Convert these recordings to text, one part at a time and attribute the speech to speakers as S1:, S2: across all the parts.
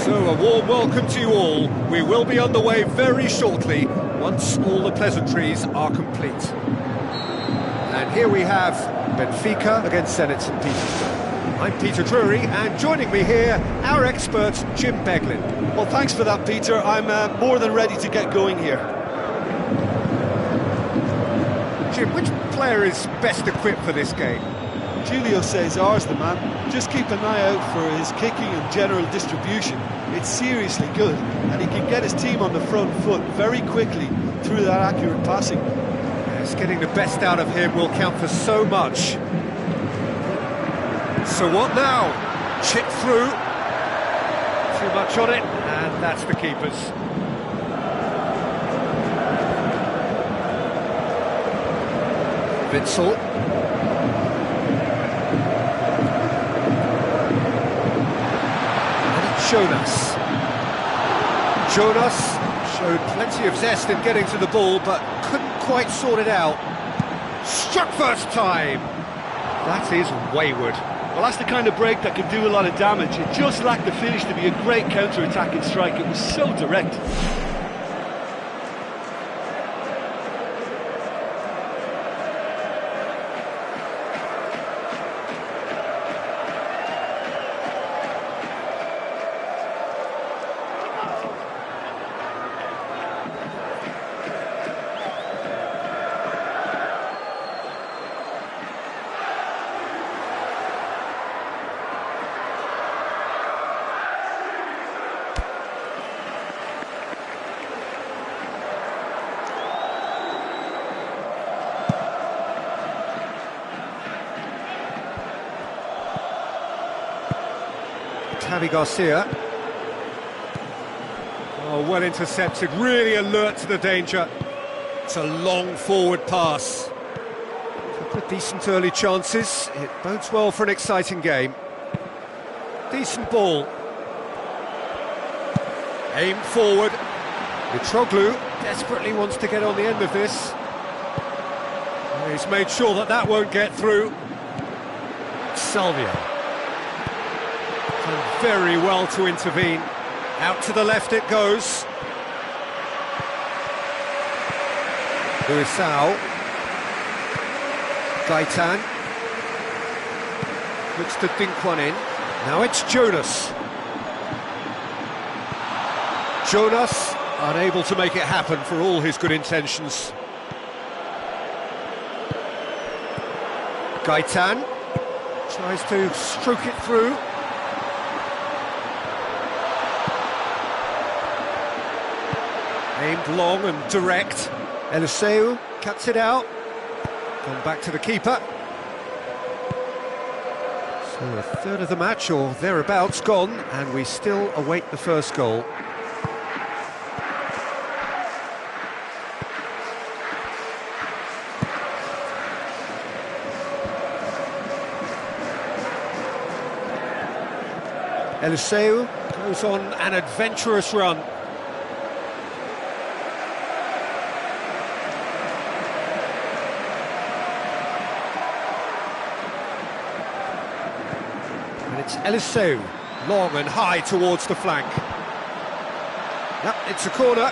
S1: So, a warm welcome to you all. We will be underway very shortly, once all the pleasantries are complete. And here we have Benfica against Zenit St. Petersburg. I'm Peter Drury, and joining me here, our expert, Jim Beglin.
S2: Well, thanks for that, Peter. I'm more than ready to get going here.
S1: Jim, which player is best equipped for this game?
S2: Julio Cesar's the man. Just keep an eye out for his kicking and general distribution. It's seriously good, and he can get his team on the front foot very quickly through that accurate passing.
S1: Yes, getting the best out of him will count for so much. So what now? Chip through. Too much on it, and that's the keeper's. Witsel. Jonas showed plenty of zest in getting to the ball, but couldn't quite sort it out. Struck first time! That is wayward.
S2: Well, that's the kind of break that can do a lot of damage. It just lacked the finish to be a great counter-attacking strike. It was so direct.
S1: Javi Garcia. Oh, well intercepted, really alert to the danger. It's a long forward pass. Couple of decent early chances. It bodes well for an exciting game. Decent ball. Aim forward. Mitroglou desperately wants to get on the end of this. He's made sure that that won't get through. Salvio. Done very well to intervene. Out to the left it goes. Luisao. Gaitan. Looks to dink one in. Now it's Jonas. Jonas unable to make it happen for all his good intentions. Gaitan tries to stroke it through. Aimed long and direct. Eliseu cuts it out. Gone back to the keeper. So a third of the match, or thereabouts, gone, and we still await the first goal. Eliseu goes on an adventurous run. And it's Eliseu, long and high towards the flank. Yep, it's a corner.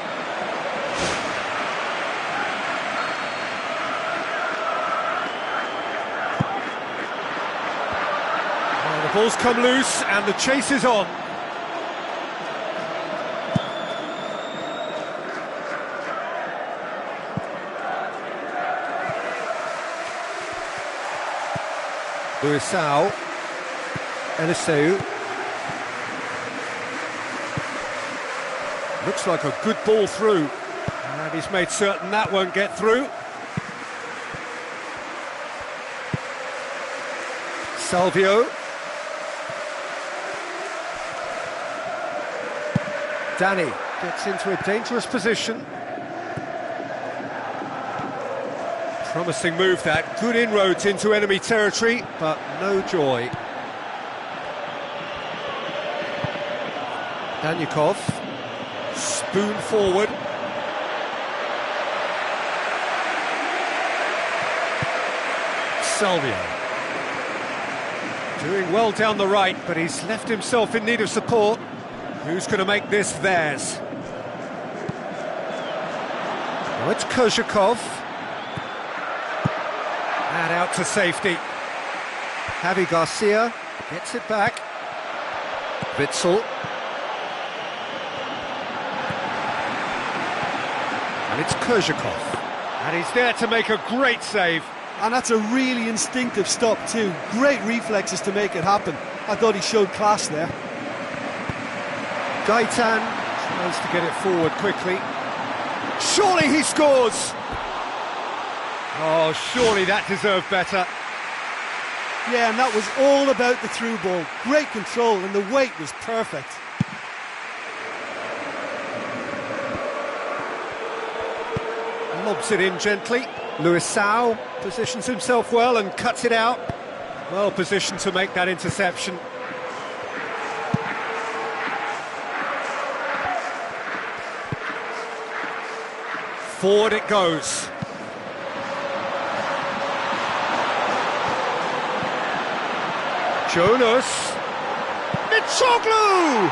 S1: The ball's come loose and the chase is on. Luisao. Eliseu. Looks like a good ball through. And he's made certain that won't get through. Salvio. Danny gets into a dangerous position. Promising move that, good inroads into enemy territory, but no joy. Danyukov, spoon forward. Salvio. Doing well down the right, but he's left himself in need of support. Who's going to make this theirs? Now it's Kozhikov. And out to safety. Javi Garcia gets it back. Witzel. And it's Kozhikov. And he's there to make a great save.
S2: And that's a really instinctive stop too. Great reflexes to make it happen. I thought he showed class there.
S1: Gaitan tries to get it forward quickly. Surely he scores! Oh, surely that deserved better.
S2: Yeah, and that was all about the through ball. Great control, and the weight was perfect.
S1: Lobs it in gently. Luisao positions himself well and cuts it out. Well positioned to make that interception. Forward it goes. Jonas. Mitroglou!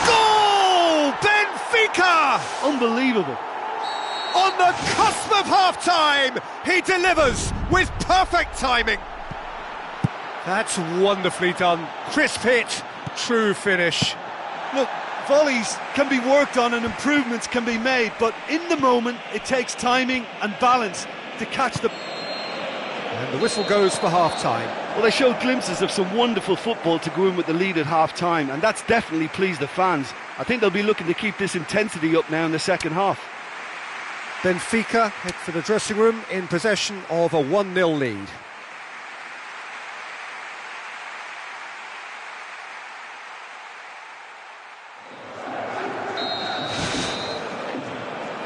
S1: Goal! Benfica!
S2: Unbelievable.
S1: On the cusp of half-time, he delivers with perfect timing. That's wonderfully done. Crisp hit, true finish.
S2: Look, volleys can be worked on and improvements can be made, but in the moment, it takes timing and balance to catch the...
S1: And the whistle goes for half-time.
S2: Well, they showed glimpses of some wonderful football to go in with the lead at half-time, and that's definitely pleased the fans. I think they'll be looking to keep this intensity up now in the second half.
S1: Benfica head for the dressing room in possession of a 1-0 lead.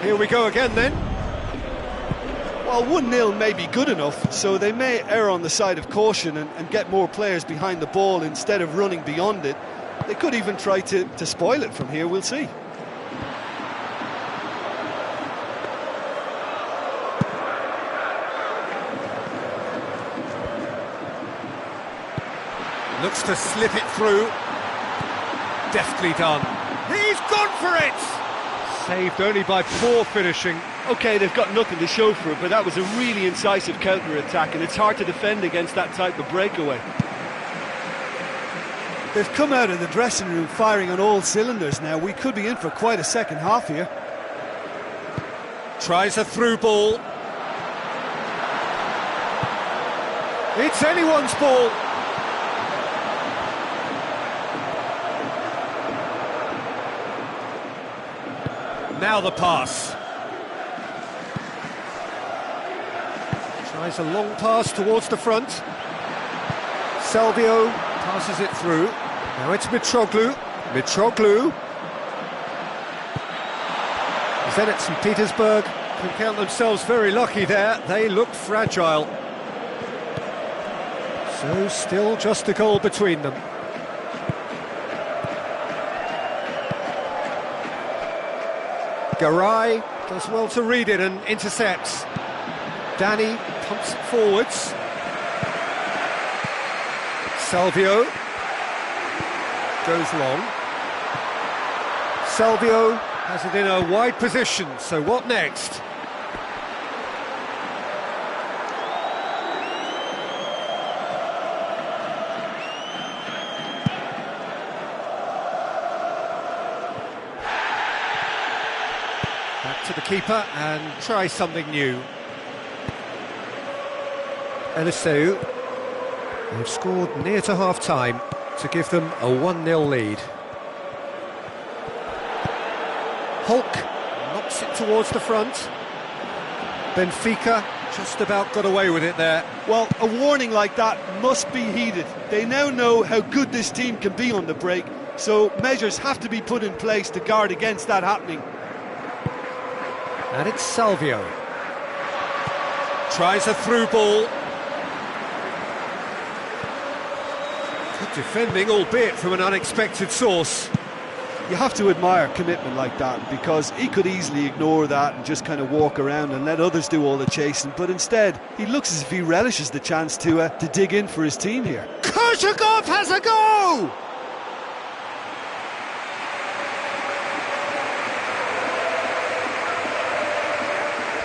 S1: Here we go again then.
S2: Well, 1-0 may be good enough, so they may err on the side of caution and get more players behind the ball instead of running beyond it. They could even try to spoil it from here, we'll see.
S1: Looks to slip it through. Deftly done. He's gone for it! Saved only by poor finishing.
S2: OK, they've got nothing to show for it, but that was a really incisive counter-attack, and it's hard to defend against that type of breakaway. They've come out of the dressing room firing on all cylinders now. We could be in for quite a second half here.
S1: Tries a through ball. It's anyone's ball. Now the pass. Tries a long pass towards the front. Salvio passes it through. Now it's Mitroglou. Mitroglou. Zenit St. Petersburg can count themselves very lucky there. They look fragile. So still just a goal between them. Garay does well to read it and intercepts. Danny pumps it forwards. Salvio goes long. Salvio has it in a wide position, so what next? Back to the keeper and try something new. Eliseu. They've scored near to half-time to give them a 1-0 lead. Hulk knocks it towards the front. Benfica just about got away with it there.
S2: Well, a warning like that must be heeded. They now know how good this team can be on the break, so measures have to be put in place to guard against that happening.
S1: And it's Salvio. Tries a through ball. Good defending, albeit from an unexpected source.
S2: You have to admire commitment like that, because he could easily ignore that and just kind of walk around and let others do all the chasing, but instead he looks as if he relishes the chance to dig in for his team here.
S1: Kozhikov has a go!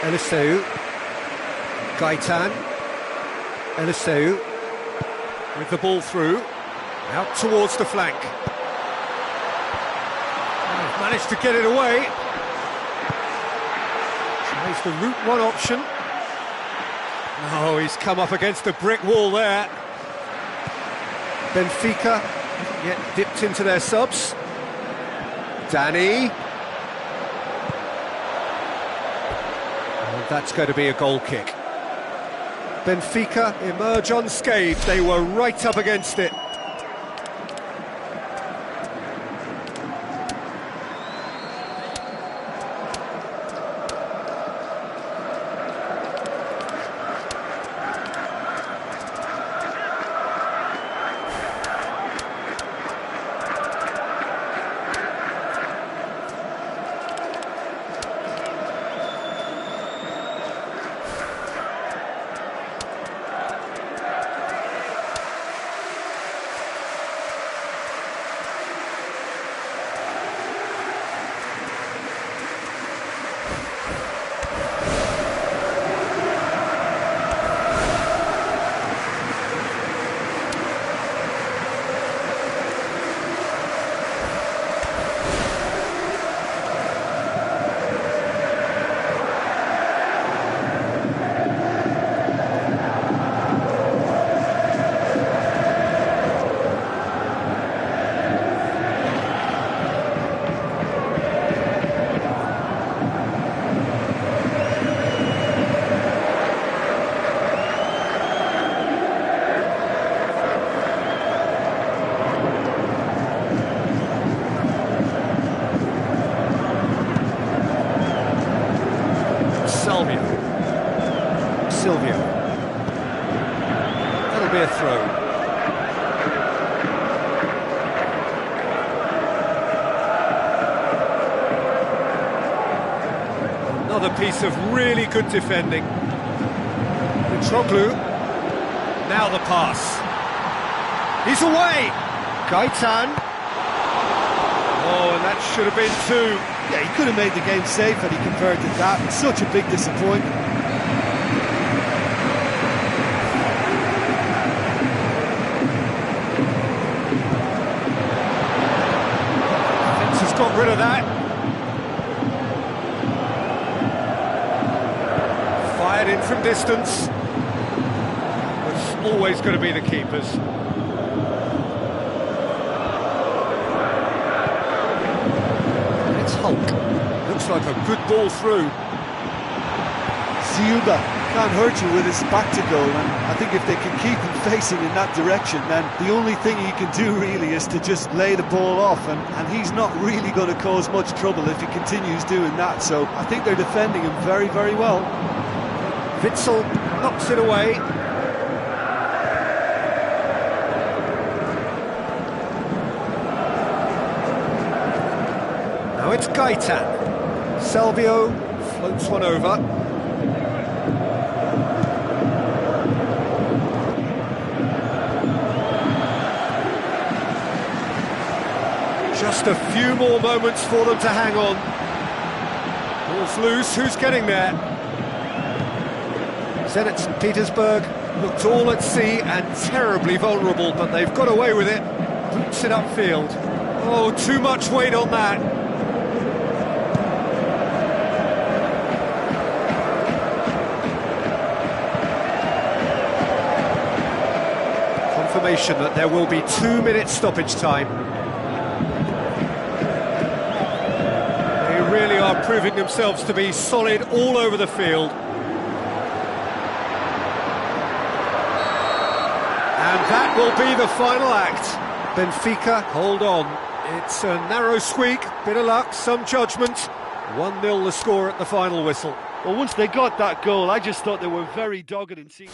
S1: Eliseu, Gaitan, Eliseu with the ball through, out towards the flank. Oh, managed to get it away. Tries the route one option. Oh, he's come up against a brick wall there. Benfica yet dipped into their subs. Danny. And that's going to be a goal kick. Benfica emerge unscathed. They were right up against it. Silvio. That'll be a throw. Another piece of really good defending. Mitroglou. Now the pass. He's away. Gaitan. Oh, and that should have been two.
S2: Yeah, he could have made the game safe had he converted that. Such a big disappointment.
S1: Got rid of that. Fired in from distance. It's always going to be the keepers. It's Hulk. Looks like a good ball through.
S2: Ziuba can't hurt you with his back to goal, and I think if they can keep him facing in that direction, then the only thing he can do really is to just lay the ball off, and he's not really going to cause much trouble if he continues doing that, so I think they're defending him very, very well.
S1: Witsel knocks it away. Now it's Gaitan. Salvio floats one over. Just a few more moments for them to hang on. Ball's loose, who's getting there? Zenit St. Petersburg looked all at sea and terribly vulnerable, but they've got away with it. Boots it upfield. Oh, too much weight on that. Confirmation that there will be 2 minutes stoppage time. Really are proving themselves to be solid all over the field. And that will be the final act. Benfica hold on. It's a narrow squeak, bit of luck, some judgment. 1-0 the score at the final whistle.
S2: Well, once they got that goal, I just thought they were very dogged in seeing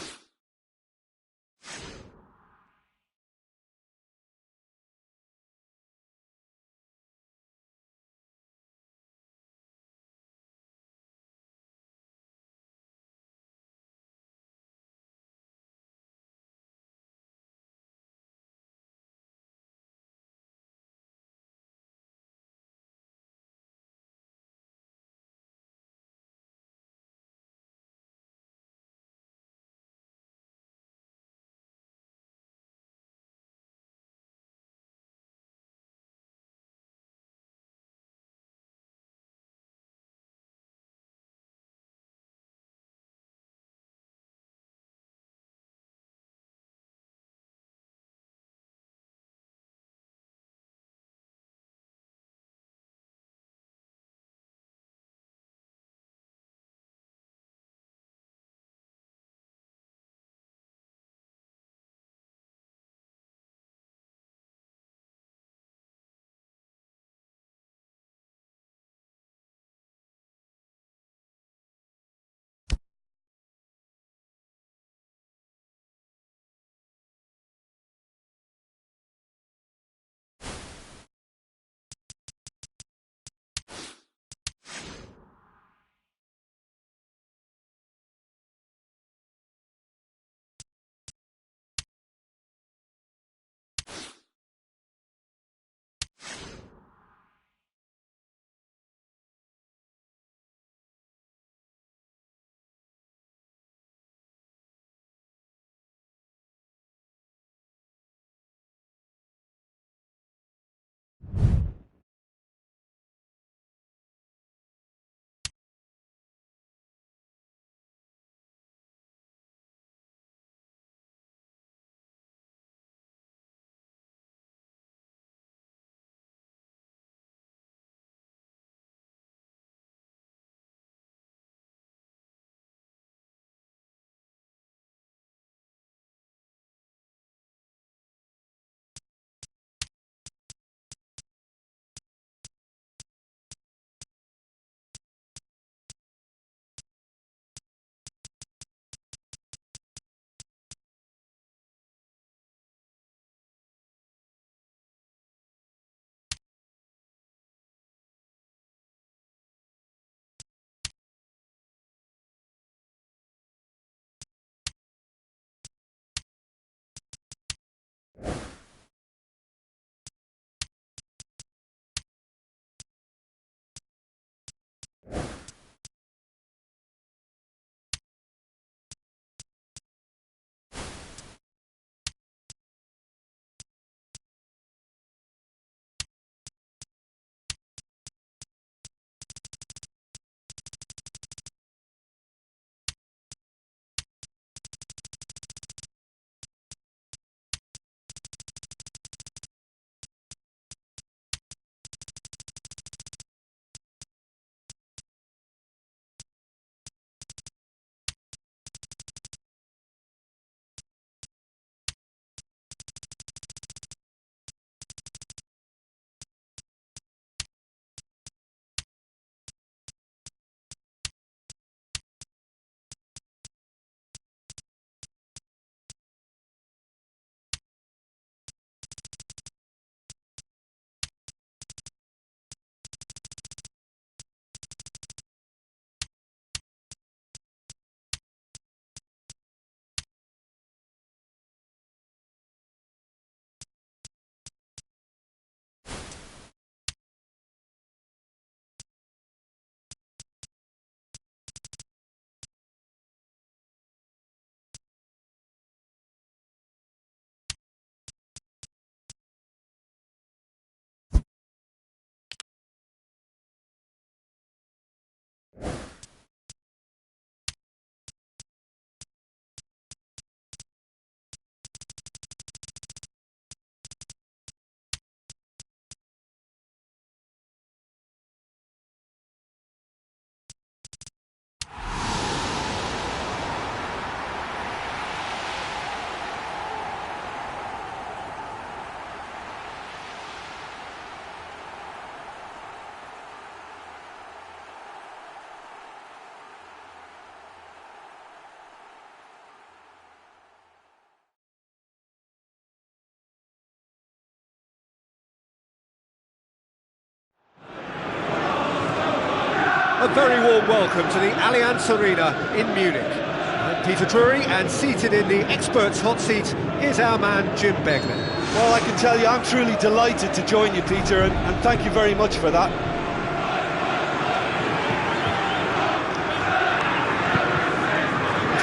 S1: A very warm welcome to the Allianz Arena in Munich. I'm Peter Drury, and seated in the experts' hot seat is our man Jim Beglin.
S2: Well, I can tell you I'm truly delighted to join you, Peter, and thank you very much for that.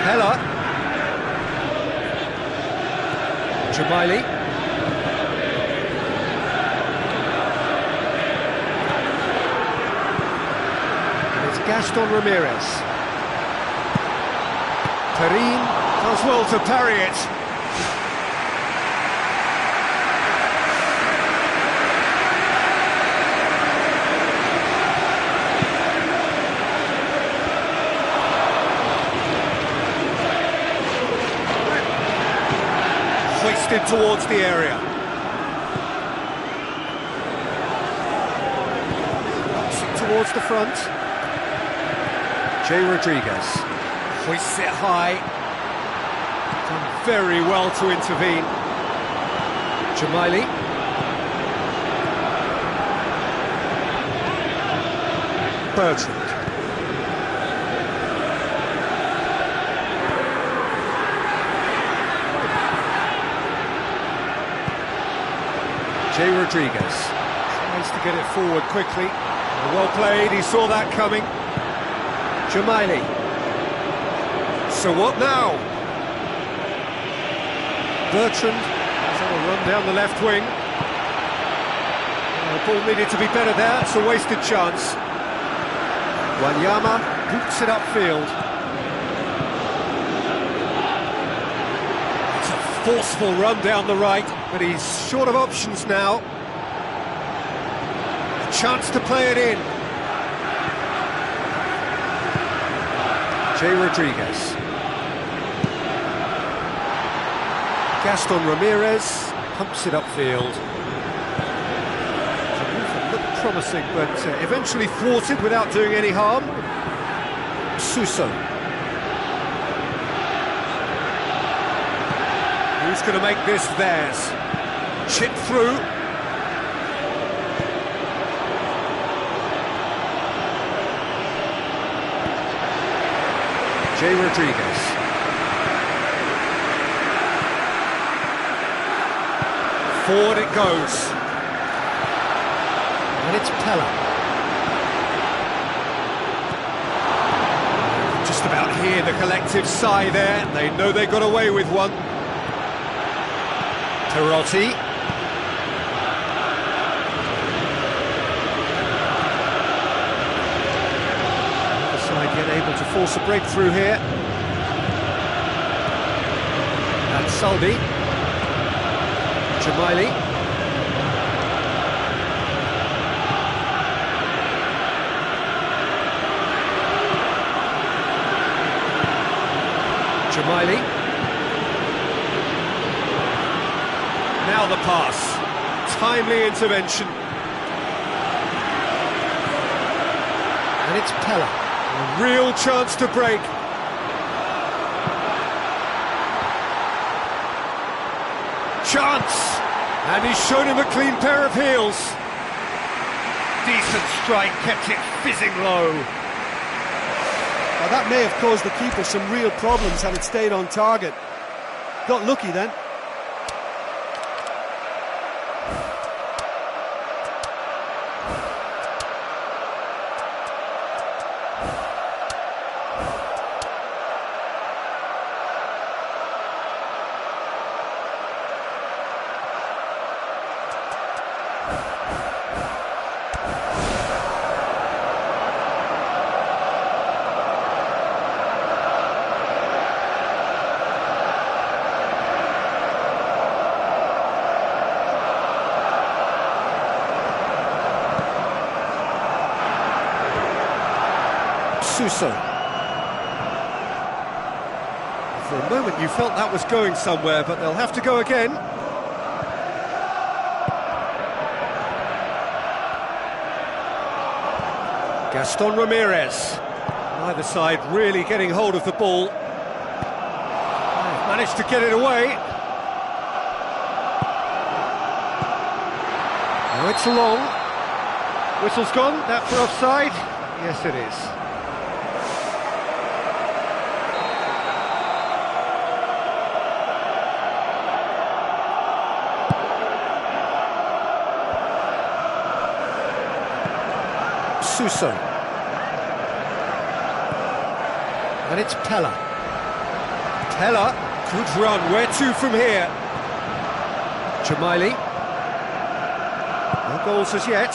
S1: Heller. Jamaili. And it's Gaston Ramirez. Karim does well to parry it. Hoisted towards the area. Towards the front. Jay Rodriguez hoists it high. Done very well to intervene. Jamaili. Bertrand. Jay Rodriguez tries to get it forward quickly. Well played, he saw that coming. Jamaili. So what now? Bertrand is on a run down the left wing. The ball needed to be better there, it's a wasted chance. Wanyama boots it upfield. It's a forceful run down the right, but he's short of options now. A chance to play it in. Jay Rodriguez. Gaston Ramirez pumps it upfield. The move looked promising, but eventually thwarted without doing any harm. Suso. Who's going to make this theirs? Chip through. Jay Rodriguez. Forward it goes. And it's Pella. Just about hear the collective sigh there. They know they got away with one. Perotti. The side yet able to force a breakthrough here. And Saldi. Jamaili. Jamaili. Now the pass. Timely intervention. And it's Pella. A real chance to break. Chance! And he's shown him a clean pair of heels. Decent strike, kept it fizzing low.
S2: Now that may have caused the keeper some real problems had it stayed on target. Got lucky then.
S1: Suso. For a moment you felt that was going somewhere, but they'll have to go again. Gaston Ramirez. Neither side really getting hold of the ball. They've managed to get it away. Now it's long. Whistle's gone, that for offside. Yes, it is. Suso. And it's Pella. Pella, good run. Where to from here? Jamaili. No goals as yet.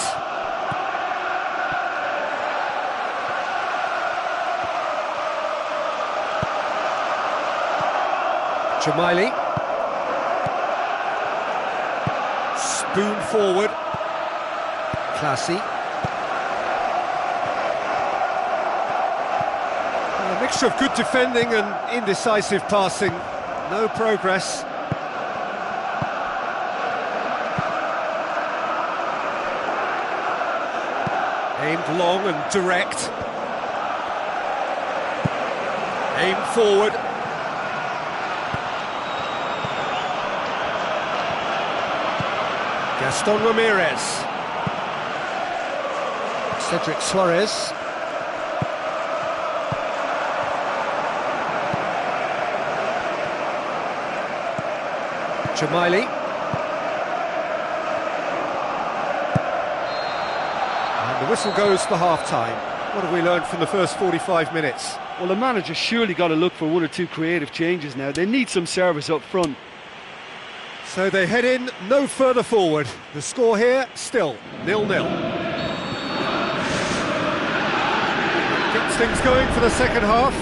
S1: Jamaili. Spoon forward. Classy. A mixture of good defending and indecisive passing. No progress. Aimed long and direct. Aimed forward. Gaston Ramirez. Cedric Suarez. Jamaili. And the whistle goes for half-time. What have we learned from the first 45 minutes?
S2: Well, the manager's surely got to look for one or two creative changes now. They need some service up front.
S1: So they head in no further forward. The score here, still 0-0. Gets things going for the second half.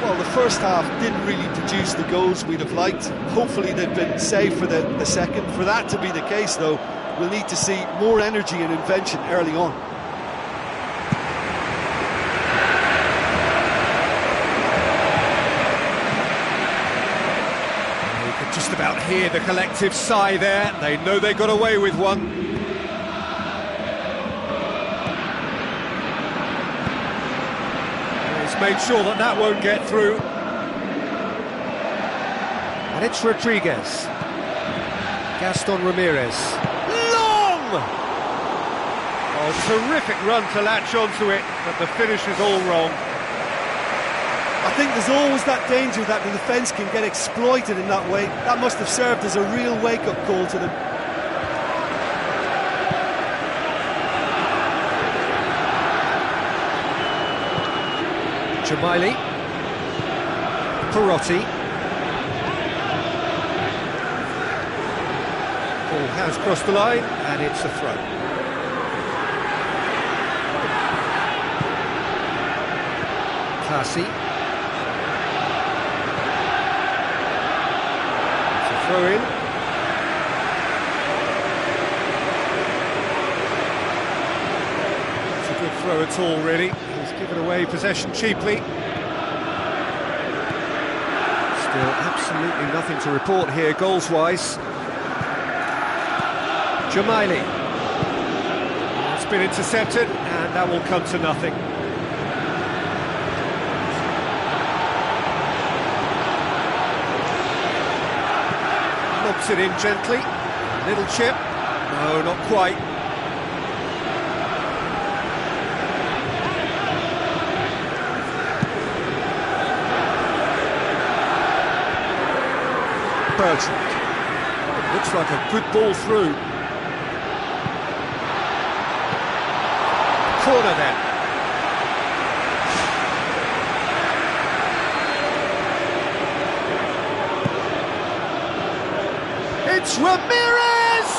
S2: Well, the first half didn't really produce the goals we'd have liked. Hopefully they've been saved for the second. For that to be the case, though, we'll need to see more energy and invention early on.
S1: You can just about hear the collective sigh there. They know they got away with one. Made sure that that won't get through. And it's Rodriguez. Gaston Ramirez. Long! Oh, terrific run to latch onto it, but the finish is all wrong.
S2: I think there's always that danger that the defence can get exploited in that way. That must have served as a real wake-up call to them.
S1: Jamaili, Perotti. Ball has crossed the line, and it's a throw. Classy. It's a throw in. It's a good throw at all, really. Given away possession cheaply. Still absolutely nothing to report here goals-wise. Jamaili. It's been intercepted, and that will come to nothing. Lobs it in gently. Little chip. No, not quite. Bertrand. Looks like a good ball through. Corner then. It's Ramirez!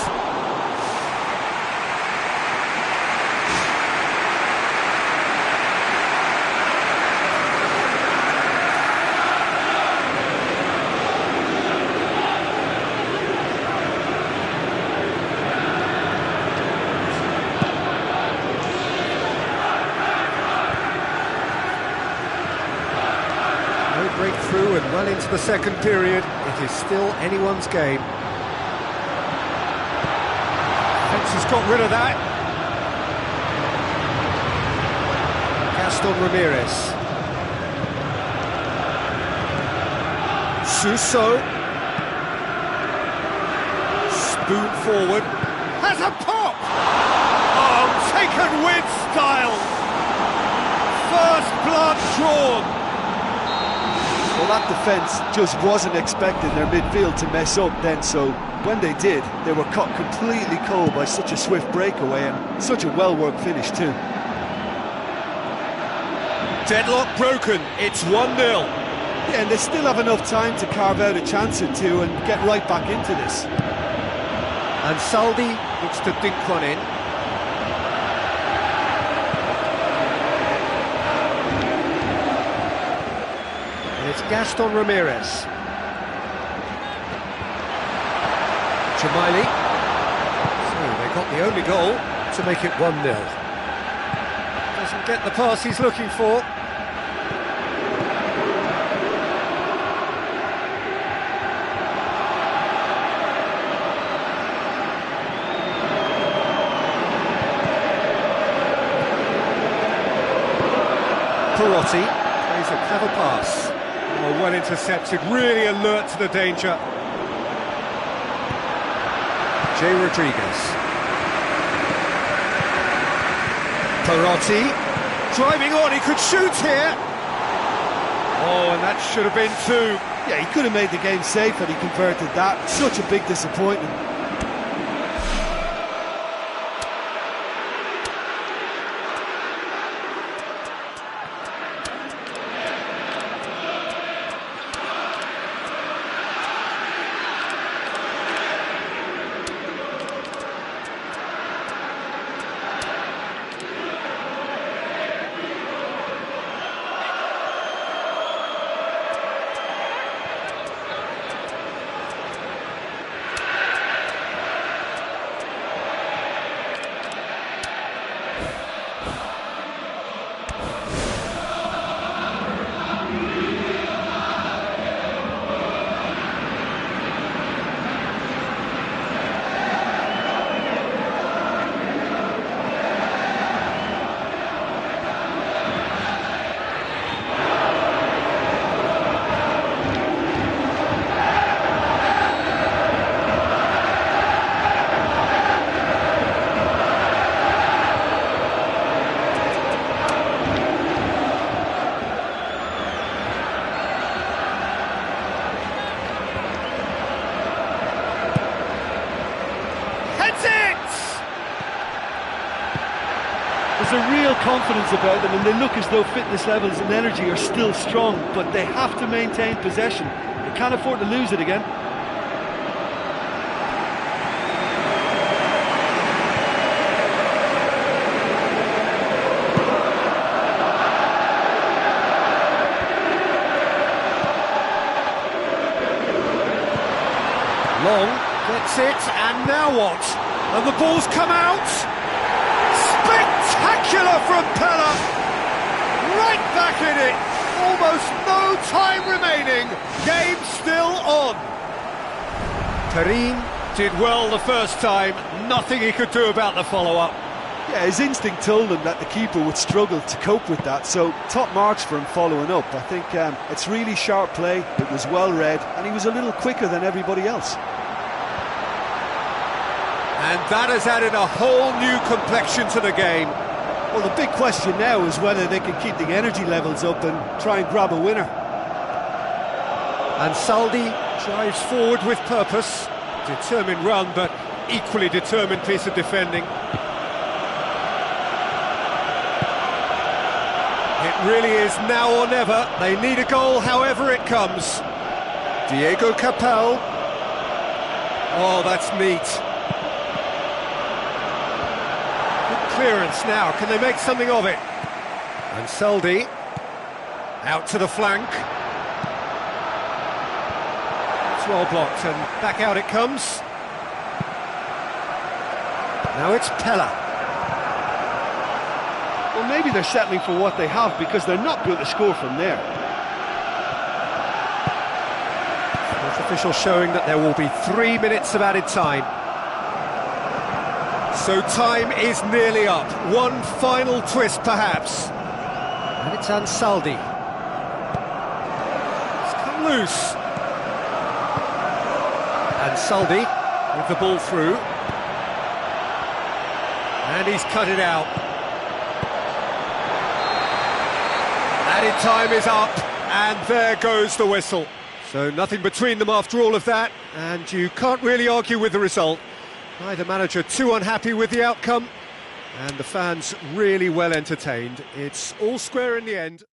S1: Breakthrough and well into the second period. It is still anyone's game. Fence has got rid of that. Gaston Ramirez. Suso. Spoon forward. Has a pop! Oh, taken with style. First blood drawn.
S2: Well, that defence just wasn't expecting their midfield to mess up then, so when they did, they were caught completely cold by such a swift breakaway and such a well-worked finish too.
S1: Deadlock broken, it's 1-0.
S2: Yeah, and they still have enough time to carve out a chance or two and get right back into this.
S1: And Saldi looks to dink one in. And it's Gaston Ramirez. Jamaili. So they got the only goal to make it 1-0. Doesn't get the pass he's looking for. Perotti plays a clever pass. Oh, well intercepted, really alert to the danger. Jay Rodriguez. Perotti driving on, he could shoot here. Oh, and that should have been two.
S2: Yeah, he could have made the game safe had he converted that. Such a big disappointment. There's a real confidence about them and they look as though fitness levels and energy are still strong, but they have to maintain possession. They can't afford to lose it again.
S1: Long gets it, and now what? And the ball's come out! Spectacular from Pella! Right back in it! Almost no time remaining, game still on! Perrin did well the first time, nothing he could do about the follow-up.
S2: Yeah, his instinct told him that the keeper would struggle to cope with that, so top marks for him following up. I think it's really sharp play, it was well read, and he was a little quicker than everybody else.
S1: And that has added a whole new complexion to the game.
S2: Well, the big question now is whether they can keep the energy levels up and try and grab a winner.
S1: And Saldi drives forward with purpose. Determined run, but equally determined piece of defending. It really is now or never. They need a goal however it comes. Diego Capel. Oh, that's neat. Clearance now, can they make something of it? And Saldi out to the flank. It's well blocked and back out it comes. Now it's Pella.
S2: Well, maybe they're settling for what they have because they're not going to score from there.
S1: Fourth official showing that there will be 3 minutes of added time. So time is nearly up. One final twist, perhaps. And it's Ansaldi. It's come loose. Ansaldi with the ball through. And he's cut it out. Added time is up, and there goes the whistle. So nothing between them after all of that, and you can't really argue with the result. Neither manager too unhappy with the outcome, and the fans really well entertained. It's all square in the end.